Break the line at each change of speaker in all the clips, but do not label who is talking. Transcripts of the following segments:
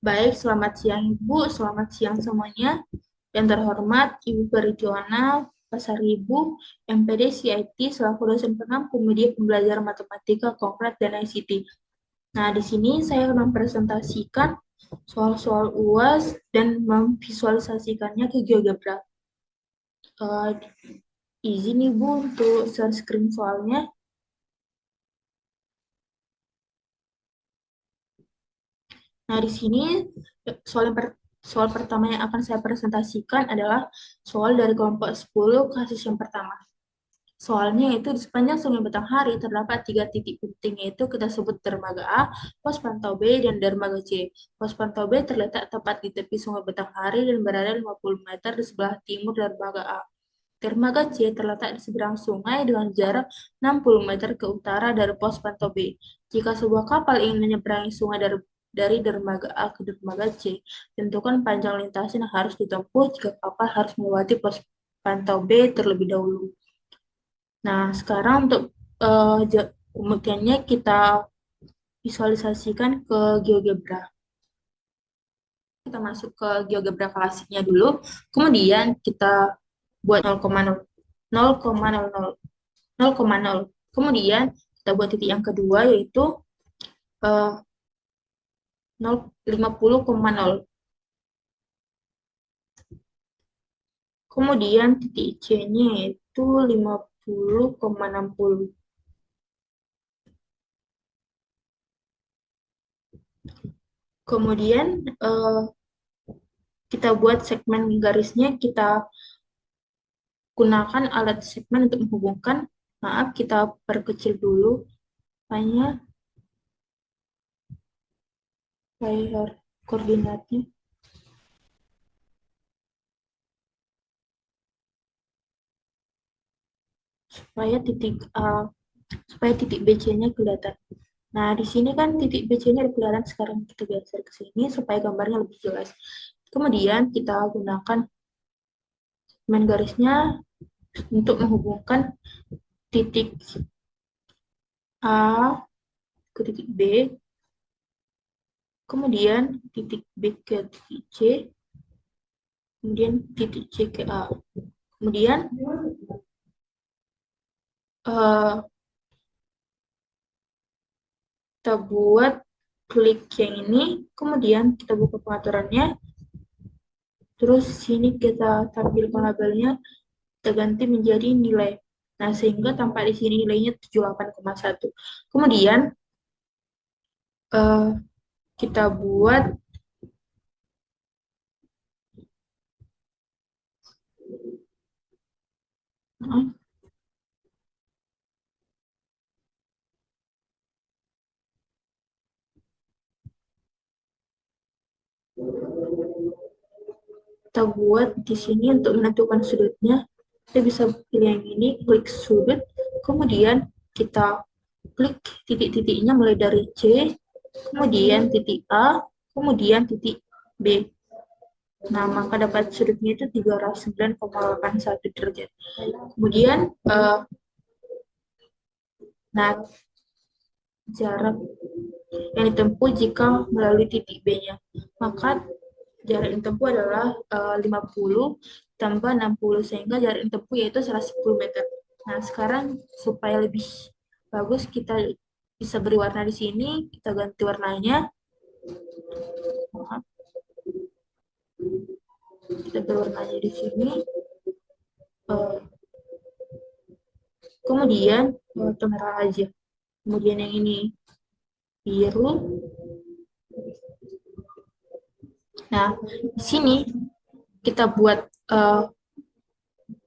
Baik, selamat siang Ibu, selamat siang semuanya. Yang terhormat Ibu Perijuana Pasar Ibu, MPD CIT selaku dosen pengampu media pembelajaran matematika, konkret, dan ICT. Nah, di sini saya akan mempresentasikan soal-soal UAS dan memvisualisasikannya ke GeoGebra. Izin Ibu untuk share screen soalnya. Nah, di sini soal pertama yang akan saya presentasikan adalah soal dari kelompok 10 kasus yang pertama. Soalnya itu di sepanjang Sungai Batanghari terdapat 3 titik penting, yaitu kita sebut dermaga A, pos pantau B, dan dermaga C. Pos pantau B terletak tepat di tepi Sungai Batanghari dan berada 50 meter di sebelah timur dermaga A. Dermaga C terletak di seberang sungai dengan jarak 60 meter ke utara dari pos pantau B. Jika sebuah kapal ingin menyeberangi sungai dari dermaga A ke dermaga C, tentukan panjang lintasan yang harus ditempuh jika kapal harus melewati pos pantau B terlebih dahulu. Nah, sekarang untuk pembuktiannya kita visualisasikan ke GeoGebra. Kita masuk ke GeoGebra klasiknya dulu, kemudian kita buat 0,0, 0,00, 0,0. Kemudian kita buat titik yang kedua yaitu 50,0. Kemudian titik C-nya yaitu 50,60. Kemudian kita buat segmen garisnya, kita gunakan alat segmen untuk menghubungkan. Maaf, kita perkecil dulu hanya layer koordinatnya. Supaya titik BC-nya kelihatan. Nah, di sini kan titik BC-nya udah kelihatan, sekarang kita geser ke sini supaya gambarnya lebih jelas. Kemudian kita gunakan segmen garisnya untuk menghubungkan titik A ke titik B, kemudian titik B ke titik C, kemudian titik C ke A. Kemudian kita buat klik yang ini, kemudian kita buka pengaturannya, terus sini kita tampilkan labelnya, kita ganti menjadi nilai. Nah, sehingga tampak di sini nilainya 78,1. Kemudian kita buat di sini untuk menentukan sudutnya. Kita bisa pilih yang ini, klik sudut, kemudian kita klik titik-titiknya mulai dari C, kemudian titik A, kemudian titik B. Nah, maka dapat sudutnya itu 309,81 derajat. Kemudian, nah, jarak yang ditempuh jika melalui titik B-nya. Maka jarak yang ditempuh adalah 50 tambah 60, sehingga jarak yang ditempuh yaitu 110 meter. Nah, sekarang supaya lebih bagus, kita bisa beri warna di sini, kita ganti warnanya. Kita beri warnanya di sini. Kemudian merah aja. Kemudian yang ini biru. Nah, di sini kita buat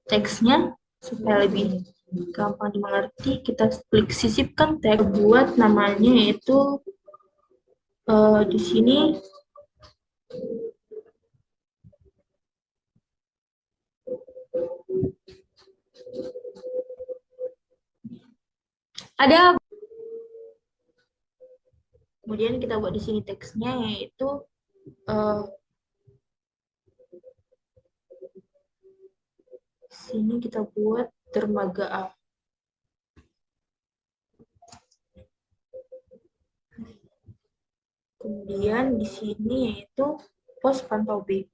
teksnya supaya lebih gampang dimengerti. Kita klik sisipkan teks, buat namanya yaitu di sini ada. Kemudian kita buat di sini teksnya yaitu eh, sini kita buat dermaga A. Kemudian di sini yaitu pos pantau B.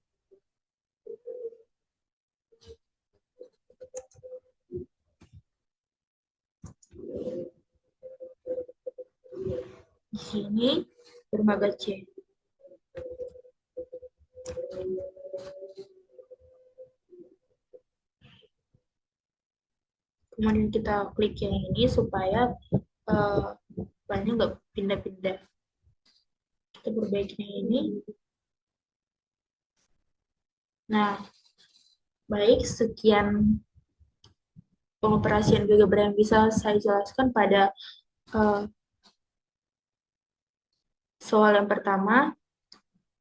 Di sini dermaga C. Kemudian kita klik yang ini supaya banyak nggak pindah-pindah. Kita perbaiki yang ini. Nah, baik, sekian pengoperasian GeoGebra yang bisa saya jelaskan pada uh, soal yang pertama,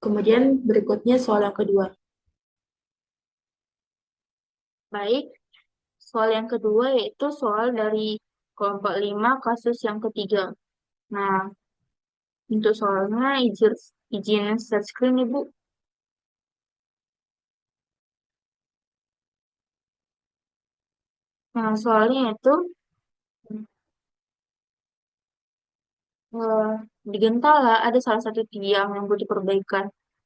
kemudian berikutnya soal yang kedua. Baik, soal yang kedua yaitu soal dari kelompok 5 kasus yang ketiga. Nah, untuk soalnya izin share screen Ibu. Nah, soalnya itu eh, di Gentala ada salah satu tiang yang butuh perbaikan.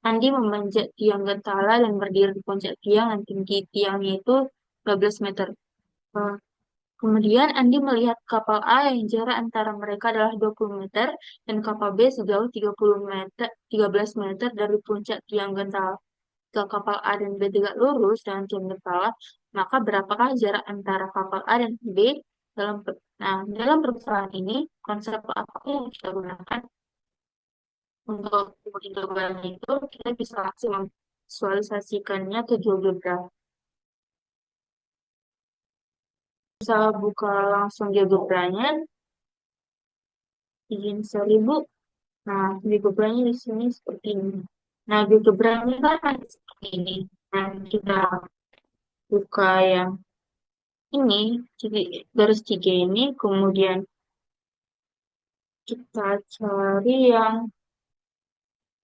Andi memanjat tiang Gentala dan berdiri di puncak tiang yang tinggi tiangnya itu 12 meter. Eh, Kemudian Andi melihat kapal A yang jarak antara mereka adalah 20 meter dan kapal B sejauh 13 meter dari puncak tiang Gentala. Jika kapal A dan B tegak lurus dengan tiang Gentala, maka berapakah jarak antara kapal A dan B dalam permasalahan ini, konsep apa yang kita gunakan untuk jawaban itu, kita bisa langsung memvisualisasikannya ke GeoGebra. Bisa buka langsung GeoGebra-nya, izin share Ibu. Nah, GeoGebra-nya di sini seperti ini. Nah, GeoGebra-nya kan seperti ini. Nah, kita buka yang ini, jadi garis tiga ini, kemudian kita cari yang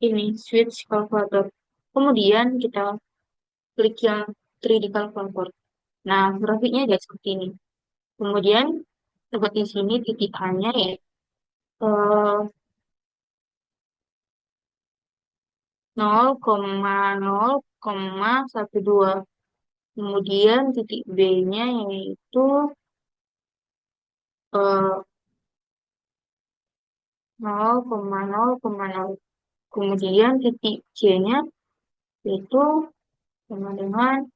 ini, switch calculator. Kemudian kita klik yang 3D calculator. Nah, grafiknya jadi seperti ini. Kemudian dapat di sini titik hanya ya eh, 0,0,12. Kemudian titik B-nya yaitu eh, 0,0,0. Kemudian titik C-nya yaitu sama dengan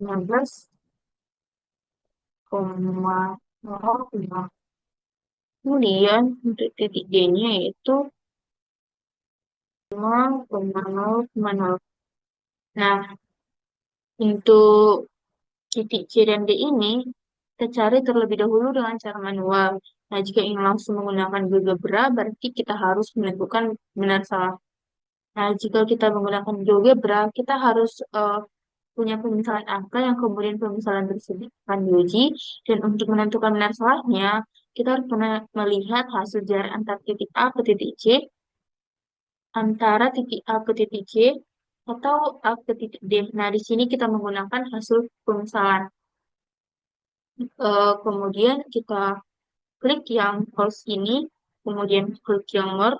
15,0. Kemudian untuk titik D-nya yaitu 0,0,0. Nah, untuk titik C dan D ini kita cari terlebih dahulu dengan cara manual. Nah, jika ingin langsung menggunakan GeoGebra, berarti kita harus menentukan benar salah. Nah, jika kita menggunakan GeoGebra, kita harus punya pemisahan angka yang kemudian pemisahan tersebut akan diuji. Dan untuk menentukan benar salahnya, kita harus melihat hasil jarak antar titik A ke titik C, antara titik A ke titik C, atau A ke titik D. Nah, di sini kita menggunakan hasil pemisahan. Kemudian kita klik yang false ini, kemudian klik yang more,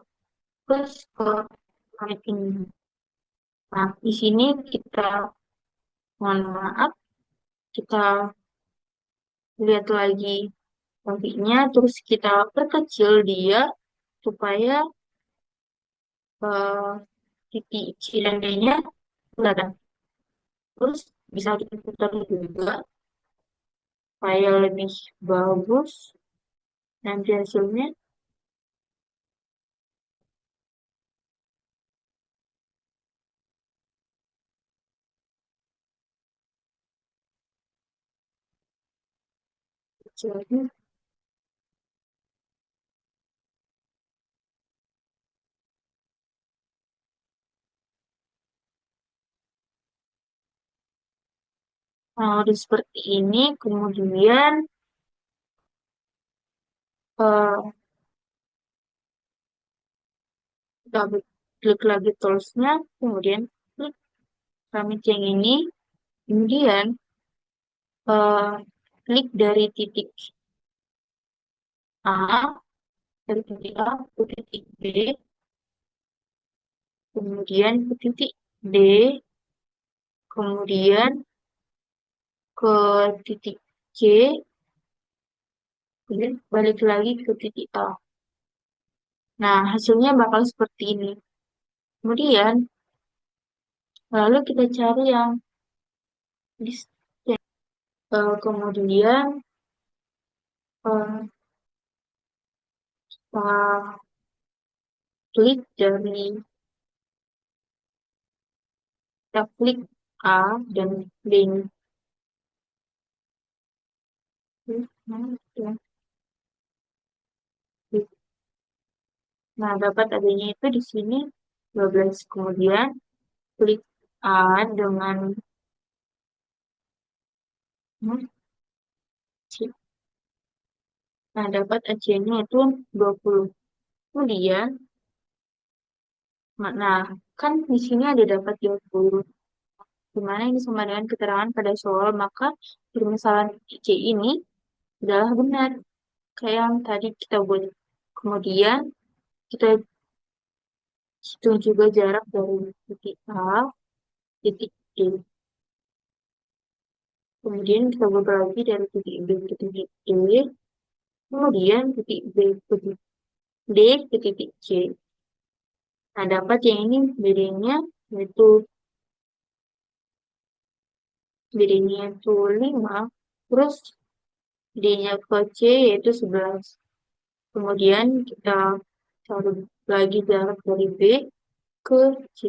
terus klik ini. Nah, di sini kita, mohon maaf, kita lihat lagi grafiknya, terus kita perkecil dia supaya eh, titik C dan D-nya kelihatan. Terus bisa kita putar juga supaya lebih bagus nanti hasilnya. Jadi, udah seperti ini, kemudian eh, klik lagi toolsnya, kemudian klik summit yang ini, kemudian eh, klik dari titik A, dari titik A ke titik B, kemudian ke titik D, kemudian ke titik C, kemudian balik lagi ke titik A. Nah, hasilnya bakal seperti ini. Kemudian, lalu kita cari yang distance. Kemudian, eh, kita klik dari, kita klik A dan B ini. Nah, ya. Nah, dapat adanya itu di sini 12. Kemudian, klik A dengan hmm, C. Nah, dapat AC-nya itu 20. Kemudian, nah, kan di sini ada dapat 20. Dimana ini sama dengan keterangan pada soal, maka permasalahan C ini adalah benar. Kayak yang tadi kita buat. Kemudian, kita hitung juga jarak dari titik A, titik D. Kemudian kita buat lagi dari titik B ke titik E. Kemudian titik B ke titik D ke titik C. Nah, dapat yang ini bedanya yaitu itu 5, terus D-nya ke C yaitu 11. Kemudian kita cari lagi jarak dari B ke C.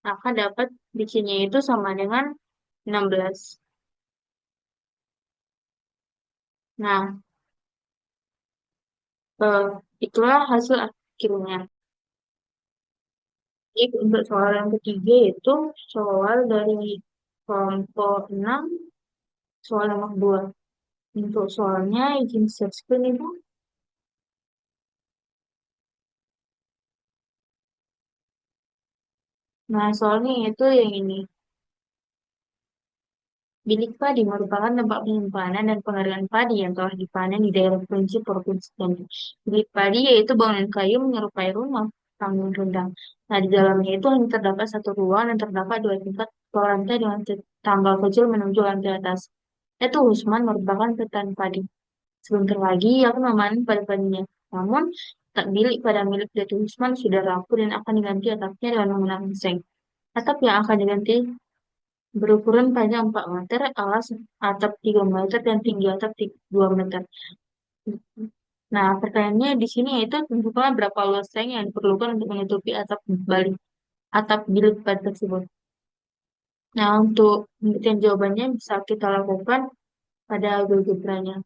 Maka dapat di C-nya itu sama dengan 16. Nah, eh, itulah hasil akhirnya. Jadi untuk soal yang ketiga itu soal dari kelompok 6, soal nomor 2. Untuk soalnya izin share screen Ibu. Nah, soalnya itu yang ini. Bilik padi merupakan tempat penyimpanan dan pengeringan padi yang telah dipanen di daerah provinsi provinsi Jambi. Bilik padi yaitu bangunan kayu menyerupai rumah panggung rendang. Nah, di dalamnya itu hanya terdapat satu ruang dan terdapat dua tingkat per lantai dengan tangga kecil menuju lantai atas. Itu Usman merupakan petani padi. Sebentar lagi aku memanen padi-padinya. Namun, tak bilik pada milik Datu Usman sudah rapuh dan akan diganti atapnya dengan menggunakan seng. Atap yang akan diganti berukuran panjang 4 meter, alas atap 3 meter, dan tinggi atap 2 meter. Nah, pertanyaannya di sini yaitu tentukan berapa luas seng yang diperlukan untuk menutupi atap bilik pad tersebut. Nah, untuk pembuktian jawabannya bisa kita lakukan pada GeoGebra-nya.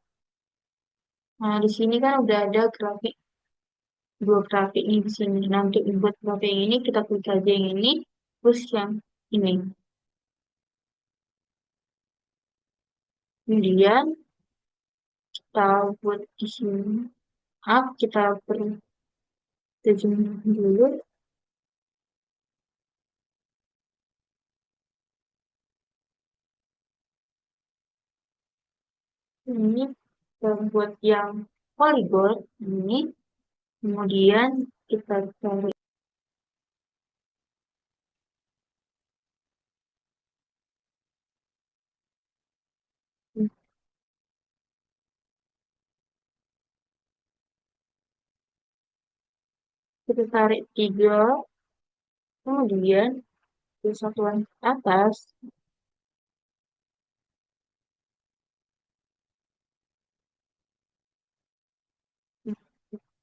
Nah, di sini kan udah ada grafik, dua grafik ini di sini. Nah, untuk membuat grafik yang ini, kita klik aja yang ini, terus yang ini. Kemudian, kita buat di sini. Kita berterjemah dulu. Ini kita buat yang poligon ini. Kemudian kita cari kita tarik tiga, kemudian di satuan atas,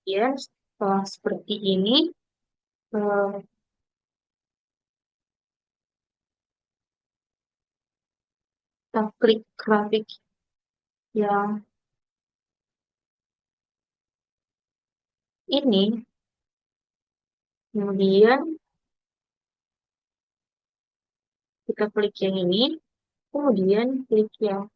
kemudian setelah seperti ini, eh, kita klik grafik yang ini, kemudian kita klik yang ini, kemudian klik yang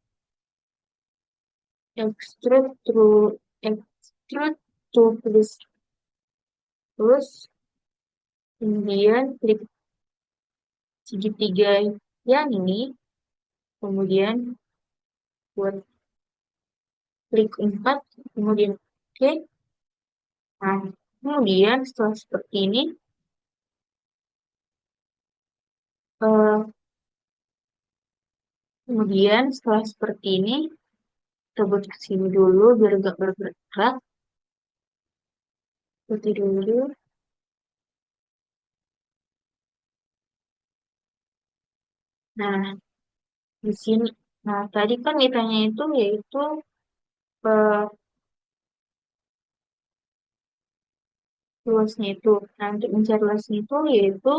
extrude to extrude to plus, Kemudian klik segitiga yang ini, kemudian buat klik 4, kemudian oke. Nah, kemudian setelah seperti ini, eh, kemudian setelah seperti ini, kita buat ke sini dulu biar nggak bergerak. Seperti dulu. Nah, di sini. Nah, tadi kan ditanya itu yaitu eh, luasnya itu. Nah, untuk mencari luasnya itu yaitu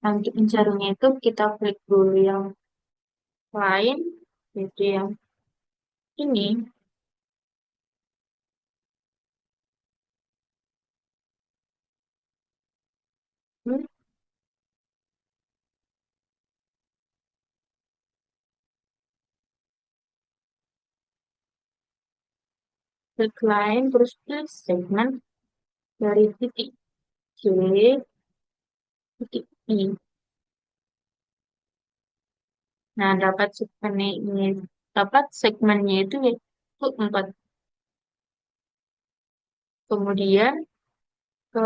nah, untuk mencarinya itu kita klik dulu yang lain, yaitu yang ini. Hmm, Klik lain, terus pilih segmen dari titik C, titik I. Nah, dapat segmennya itu yaitu 4. Kemudian ke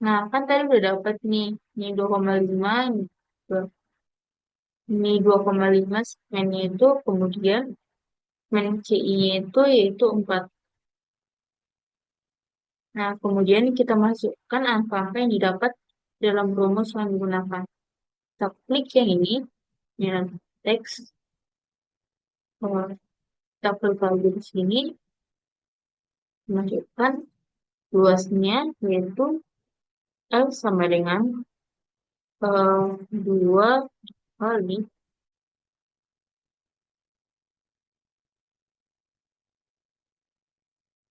nah kan tadi udah dapat nih, ini 2,5, ini 2,5 segmennya itu, kemudian segmen CI-nya itu yaitu 4. Nah, kemudian kita masukkan angka-angka yang didapat dalam rumus yang digunakan. Kita klik yang ini, yang teks, kita klik lagi di sini, masukkan luasnya, yaitu L sama dengan 2 kali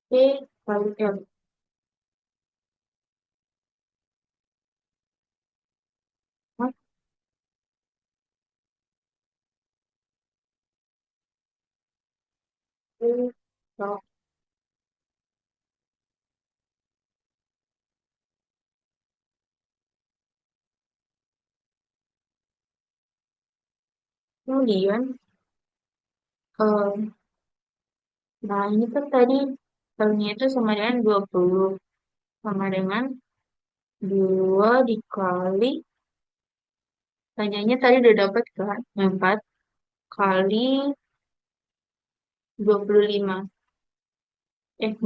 P kali L. Nah, kemudian, eh, nah ini kan tadi L-nya itu sama dengan 20, sama dengan 2 dikali, tanyanya tadi udah dapat kan, 4 kali 25.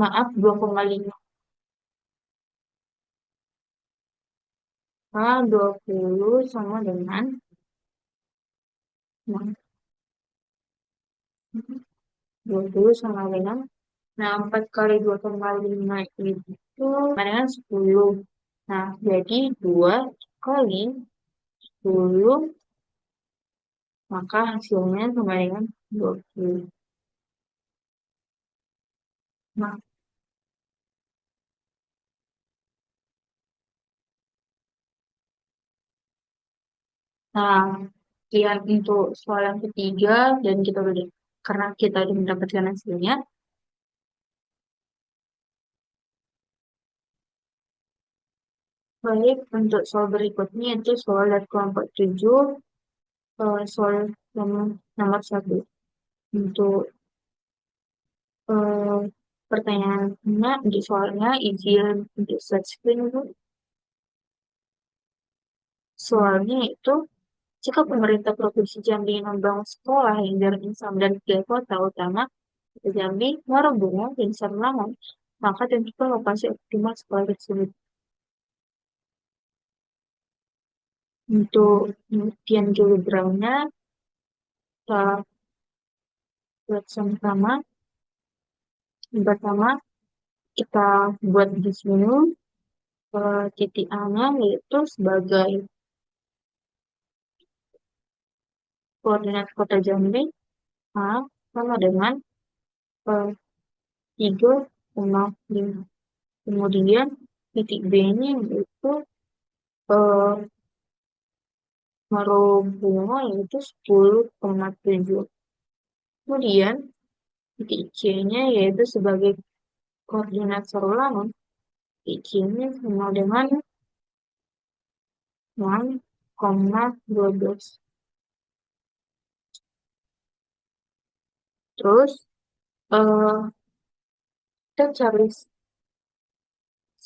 Maaf, 2,5. K 20 sama dengan, nah, 20 sama dengan, nah 4 kali 2,5 itu sama dengan 10. Nah, jadi 2 kali 10, maka hasilnya sama dengan 20. Nah, nah, sekian untuk soal yang ketiga, dan kita udah, karena kita udah mendapatkan hasilnya. Baik, untuk soal berikutnya itu soal dari kelompok 7, soal nomor, nomor 1. Untuk eh, pertanyaannya, untuk soalnya izin untuk set screen itu, soalnya itu, jika pemerintah Provinsi Jambi membangun sekolah yang jaraknya sama dan tiga kota utama, yaitu Jambi, Muara Bungo, dan Sarulangan, maka tentukan lokasi optimal sekolah tersebut. Untuk penelitian geografinya, kita buat sama-sama. Yang pertama, kita buat di sini titik A-nya yaitu sebagai koordinat kota Jambi, A sama dengan eh, 3,5. Kemudian titik B-nya yaitu eh, Marobono yaitu 10,7. Kemudian titik C-nya yaitu sebagai koordinat ulangan. Titik C-nya sama dengan 6,12. Terus eh, kita cari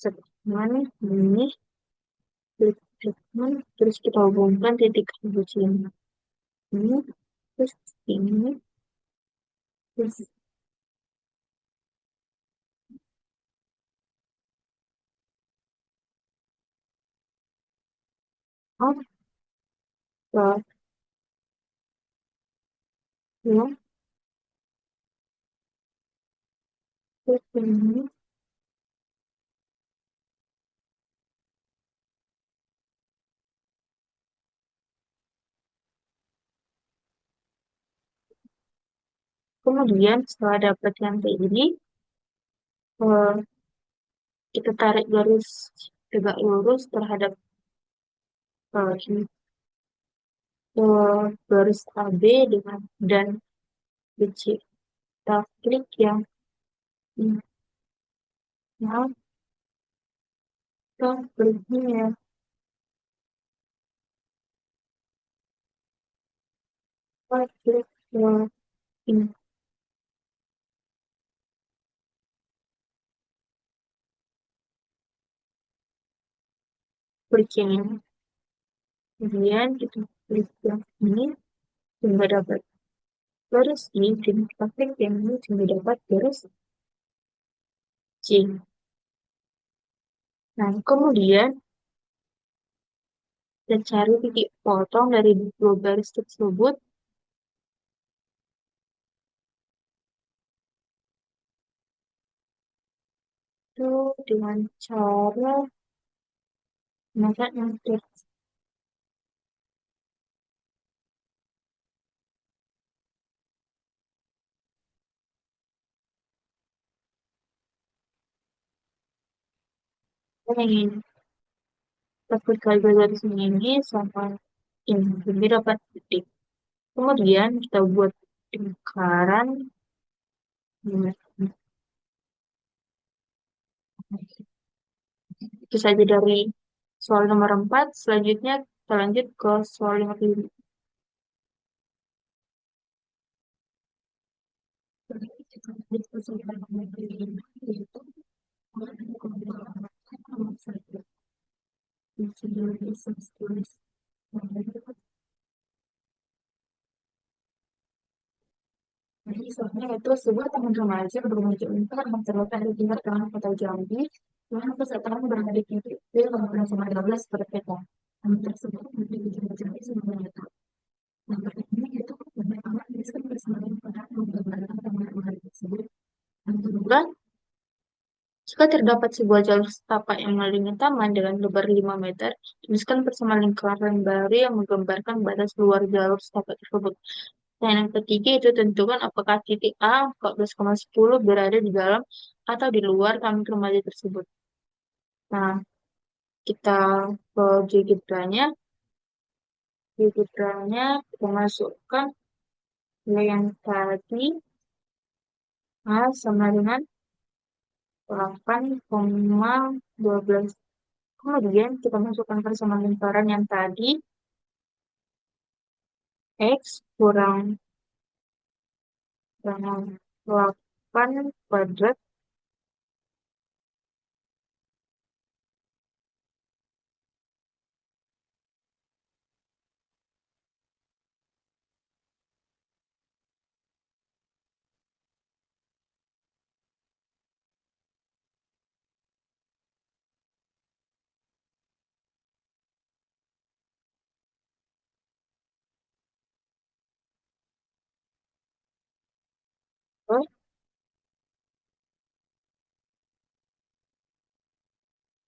segmen ini, segmen, terus kita hubungkan titik C-nya. Ini, terus ini, terus apa ya, terus ini. Kemudian setelah dapat yang kayak ini, eh, kita tarik garis tegak lurus terhadap ini, garis AB dengan dan BC. Kita klik yang ini, nah, kita klik ini ya, kita klik ini, klik yang ini. Kemudian kita klik yang ini, sehingga dapat garis I, dan kita klik yang ini, sehingga dapat garis C. Nah, kemudian kita cari titik potong dari dua garis tersebut. Itu dengan cara menggunakan yang ingin dapat kaliber dari sini ini sama ini, jadi dapat titik. Kemudian kita buat lingkaran. Itu saja dari soal nomor 4. Selanjutnya kita lanjut ke soal nomor 5. Jadi soalnya itu sebuah taman remaja berwujud lingkar yang terletak di timur tengah kota Jambi, yang pusatnya berada di titik B, Kabupaten Sumatera 12 seperti peta. Taman tersebut memiliki jumlah Jambi sebanyak meter. Yang pertama yaitu banyak amat disebut bersama pada menggambarkan taman remaja tersebut. Yang kedua, jika terdapat sebuah jalur setapak yang mengelilingi taman dengan lebar 5 meter, tuliskan bersama lingkaran baru yang menggambarkan batas luar jalur setapak tersebut. Dan yang ketiga itu tentukan apakah titik A 14,10 berada di dalam atau di luar taman remaja tersebut. Nah, kita ke GeoGebra-nya. GeoGebra-nya kita masukkan yang tadi A sama dengan 8,12. Kemudian kita masukkan persamaan lingkaran yang tadi X kurang dengan 8 kuadrat per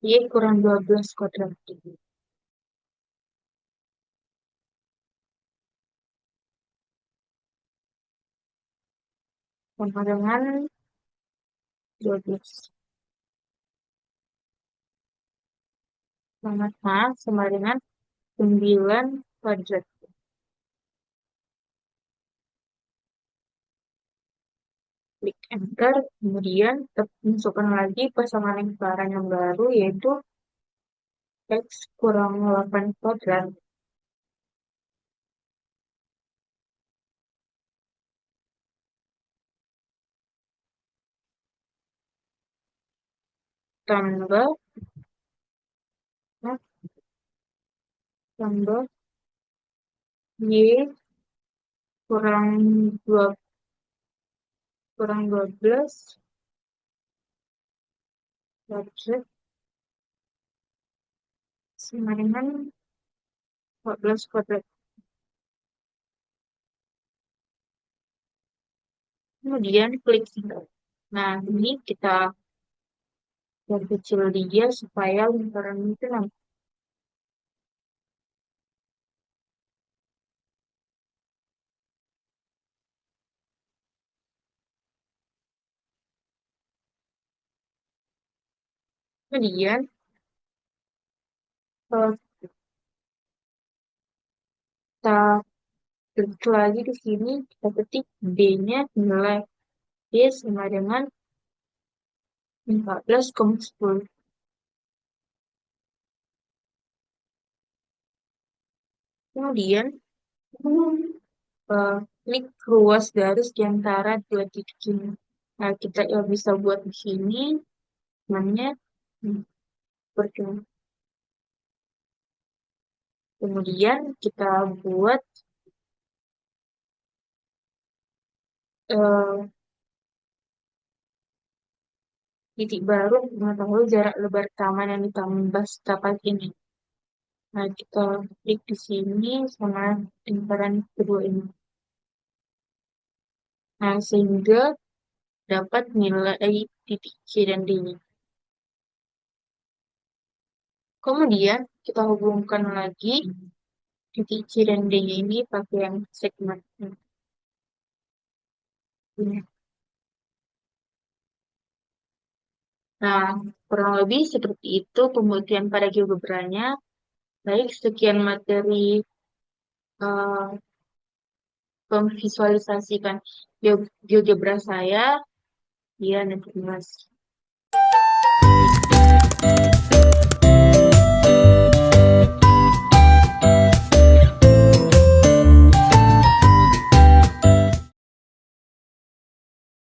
Y kurang 12 kuadrat. Sama dengan 12. Sama dengan 9 kuadrat. Klik enter, kemudian kita masukkan lagi pasangan lingkaran yang baru, yaitu X kurang 8 kuadrat tambah F tambah Y kurang 2 kurang 12 kuadrat sama dengan 14 kuadrat. Kemudian klik enter. Nah, ini kita perkecil dia supaya lingkaran itu nampak. Kemudian kita klik lagi di sini, kita ketik B-nya nilai B sama dengan 14,10. Kemudian klik ruas garis di antara dua titik ini. Nah, kita yang bisa buat di sini namanya seperti ini. Kemudian kita buat eh, titik baru untuk mengetahui jarak lebar taman yang ditambah setapak ini. Nah, kita klik di sini sama lingkaran kedua ini. Nah, sehingga dapat nilai titik C dan D-nya. Kemudian kita hubungkan lagi titik C dan D-nya ini pakai yang segmen ini. Nah, kurang lebih seperti itu pembuktian pada GeoGebra-nya. Baik, sekian materi eh, memvisualisasikan GeoGebra saya. Ya, nanti mas.